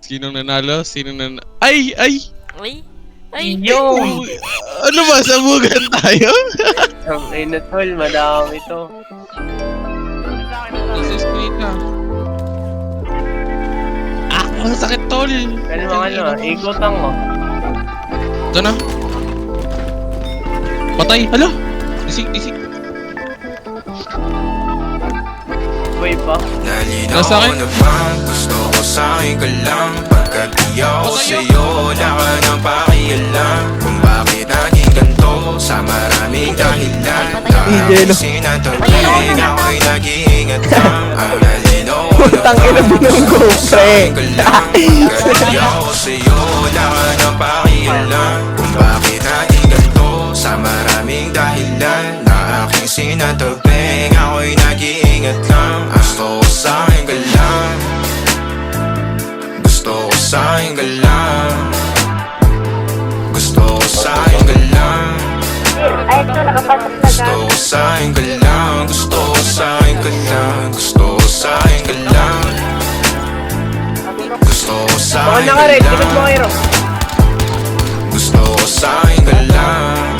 Sinong nanalo? Ay! Ay! Ay! Yo! Ano ba? Sabugan tayo? Ang ina tol, madami to. Jesus ka. Ang sakit tol. Pero mga ikutan mo. Ito na. Patay. Hala. Disik. Buhay pa. Nasa akin? Nalinaw na bang gusto ko sa'yo ka lang? Pagkat di ako sa'yo, wala ka nang pakialam. Kung bakit naging ganito sa maraming dahilan. Dahil sinatawin ako'y nag-iingat lang. Ang nalinaw na bang gusto ko sa'yo ka lang? Pagkat di ako sa'yo, wala ka nang pakialam. Kung bakit naging ganito sa maraming dahilan. Na aking sinatawin ako'y nag-iingat lang. Gusto ko sa'yo ka lang. Gusto ko sa'yo ka lang. Gusto ko sa'yo ka lang. Ay, ito, nakapasok na Gusto ko sa'yo ka lang. Gusto ko sa'yo ka lang. Gusto ko sa'yo ka lang. Gusto ko sa'yo Baka ka naka-red, likod mo lang. kayo. Gusto ko sa'yo ka lang.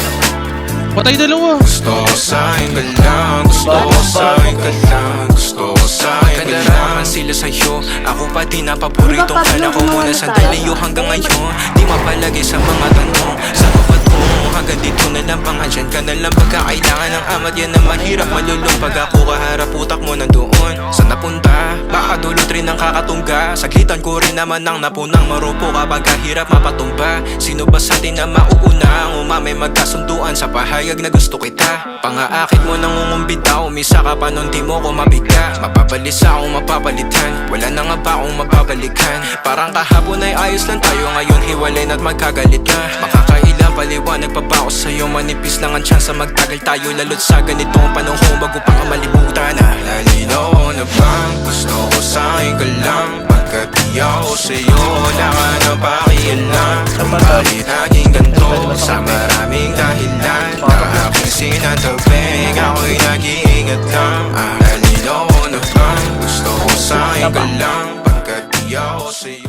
Patay dalawa. Gusto ko sa'yo ka lang. Gusto ko sa'yo ka lang. Gusto ko sa'yo ka lang. Sila sa'yo, ako pa din ang paboritong kala ko muna sandali yo hanggang ngayon. Di mapalagay sa mga tanong sa kapag mo hanggang dito na lang pangandyan ka na lang pagkakailangan ng amat. Yan na mahirap malulong pag ako kaharap utak mo nandoon. Saan napunta? Baka dulot rin ang kakatungga. Saglitan ko rin naman ang napunang marupo kapag kahirap mapatumba. Sino ba sa atin na mauuna ang umamay magkasunduan sa pahayag na gusto kita? Pangaakit mo nangungumbita, umisa ka pa nun di mo ko mabigla. Mapabalisa akong mapapalitan, wala na nga ba akong mapabalikan? Parang kahapon ay ayos lang tayo, ngayon hiwalay na't magkagalit na. Makakailang paliwanag pa ba ako sa'yo? Manipis lang ang tsansa magtagal tayo, lalo't sa ganitong panahon bago pa ka malibutan na. Nalinaw na bang gusto ko sa'yo ka lang? Pagkat di ako sa'yo, wala ka na pakialam. Kung bakit naging ganito sa maraming dahilan. Na aking sinatawing ako'y nag-iingat lang. Nalinaw na bang gusto ko sa'yo ka lang? Pagkat di ako sa'yo.